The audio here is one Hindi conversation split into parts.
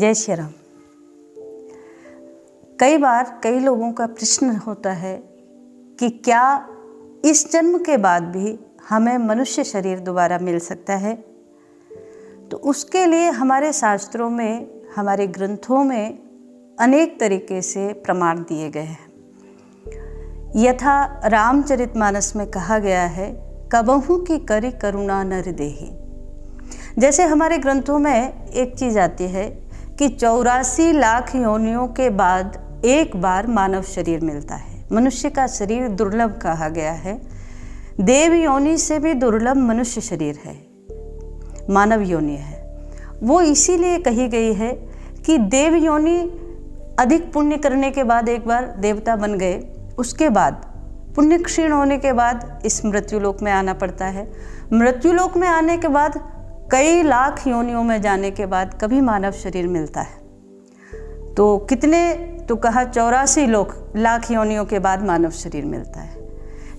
जय श्री राम। कई बार कई लोगों का प्रश्न होता है कि क्या इस जन्म के बाद भी हमें मनुष्य शरीर दोबारा मिल सकता है। तो उसके लिए हमारे शास्त्रों में, हमारे ग्रंथों में अनेक तरीके से प्रमाण दिए गए हैं। यथा रामचरितमानस में कहा गया है, कबहू की करि करुणा नर देहि। जैसे हमारे ग्रंथों में एक चीज़ आती है कि 84 लाख योनियों के बाद एक बार मानव शरीर मिलता है। मनुष्य का शरीर दुर्लभ कहा गया है। देव योनि से भी दुर्लभ मनुष्य शरीर है, मानव योनि है। वो इसीलिए कही गई है कि देव योनि अधिक पुण्य करने के बाद एक बार देवता बन गए, उसके बाद पुण्य क्षीण होने के बाद इस मृत्युलोक में आना पड़ता है। मृत्युलोक में आने के बाद कई लाख योनियों में जाने के बाद कभी मानव शरीर मिलता है। तो कितने तो कहा 84 लाख योनियों के बाद मानव शरीर मिलता है।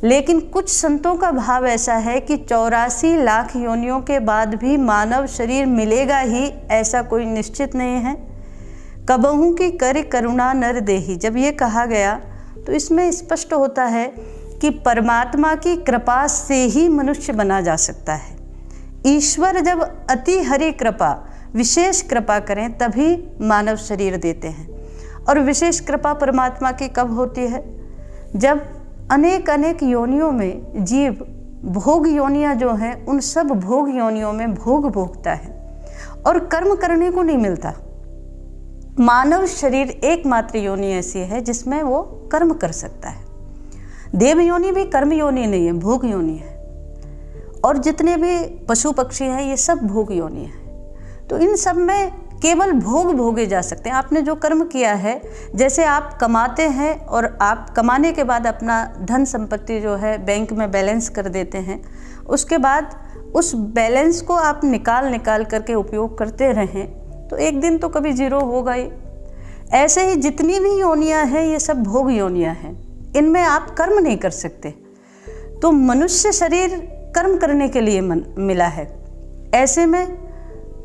लेकिन कुछ संतों का भाव ऐसा है कि 84 लाख योनियों के बाद भी मानव शरीर मिलेगा ही, ऐसा कोई निश्चित नहीं है। कबहू की करि करुणा नर देहि, जब ये कहा गया तो इसमें स्पष्ट होता है कि परमात्मा की कृपा से ही मनुष्य बना जा सकता है। ईश्वर जब अति हरि कृपा, विशेष कृपा करें तभी मानव शरीर देते हैं। और विशेष कृपा परमात्मा की कब होती है? जब अनेक अनेक योनियों में जीव, भोग योनियां जो हैं, उन सब भोग योनियों में भोग भोगता है और कर्म करने को नहीं मिलता। मानव शरीर एकमात्र योनि ऐसी है जिसमें वो कर्म कर सकता है। देव योनि भी कर्म योनि नहीं है, भोग योनि है। और जितने भी पशु पक्षी हैं ये सब भोग योनि हैं। तो इन सब में केवल भोग भोगे जा सकते हैं। आपने जो कर्म किया है, जैसे आप कमाते हैं और आप कमाने के बाद अपना धन संपत्ति जो है बैंक में बैलेंस कर देते हैं, उसके बाद उस बैलेंस को आप निकाल करके उपयोग करते रहें तो एक दिन तो कभी जीरो होगा ही। ऐसे ही जितनी भी योनियाँ हैं ये सब भोग योनियाँ हैं, इनमें आप कर्म नहीं कर सकते। तो मनुष्य शरीर कर्म करने के लिए मिला है। ऐसे में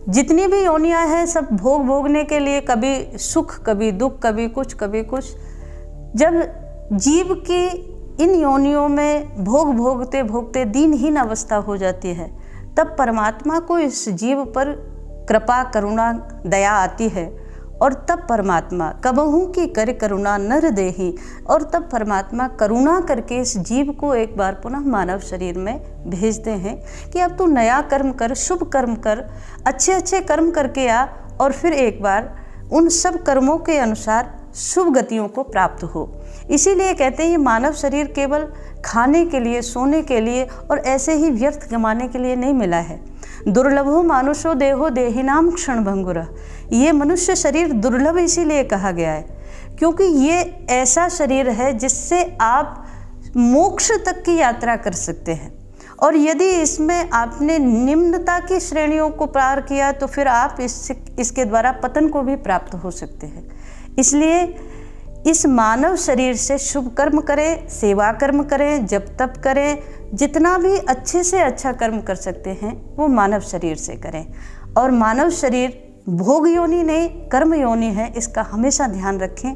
जितनी भी योनियां हैं सब भोग भोगने के लिए, कभी सुख कभी दुख, कभी कुछ कभी कुछ। जब जीव की इन योनियों में भोग भोगते भोगते दीनहीन अवस्था हो जाती है, तब परमात्मा को इस जीव पर कृपा करुणा दया आती है और तब परमात्मा कबहू की करि करुणा नर देहि, और तब परमात्मा करुणा करके इस जीव को एक बार पुनः मानव शरीर में भेजते हैं कि अब तू नया कर्म कर, शुभ कर्म कर, अच्छे अच्छे कर्म करके आ और फिर एक बार उन सब कर्मों के अनुसार शुभ गतियों को प्राप्त हो। इसीलिए कहते हैं ये मानव शरीर केवल खाने के लिए, सोने के लिए और ऐसे ही व्यर्थ गंवाने के लिए नहीं मिला है। दुर्लभो मानुषो देहो देहिनाम क्षण भंगुरः। ये मनुष्य शरीर दुर्लभ इसीलिए कहा गया है क्योंकि ये ऐसा शरीर है जिससे आप मोक्ष तक की यात्रा कर सकते हैं। और यदि इसमें आपने निम्नता की श्रेणियों को पार किया तो फिर आप इसके द्वारा पतन को भी प्राप्त हो सकते हैं। इसलिए इस मानव शरीर से शुभ कर्म करें, सेवा कर्म करें, जप तप करें, जितना भी अच्छे से अच्छा कर्म कर सकते हैं वो मानव शरीर से करें। और मानव शरीर भोग योनि नहीं, कर्म योनि है, इसका हमेशा ध्यान रखें।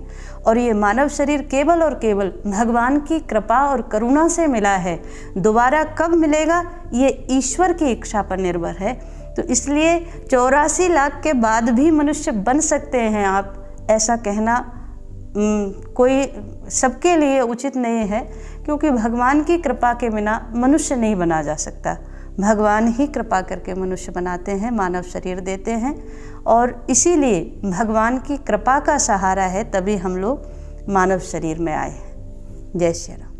और ये मानव शरीर केवल और केवल भगवान की कृपा और करुणा से मिला है। दोबारा कब मिलेगा ये ईश्वर की इच्छा पर निर्भर है। तो इसलिए 84 लाख के बाद भी मनुष्य बन सकते हैं आप, ऐसा कहना कोई सबके लिए उचित नहीं है, क्योंकि भगवान की कृपा के बिना मनुष्य नहीं बना जा सकता। भगवान ही कृपा करके मनुष्य बनाते हैं, मानव शरीर देते हैं। और इसीलिए भगवान की कृपा का सहारा है, तभी हम लोग मानव शरीर में आए हैं। जय श्री राम।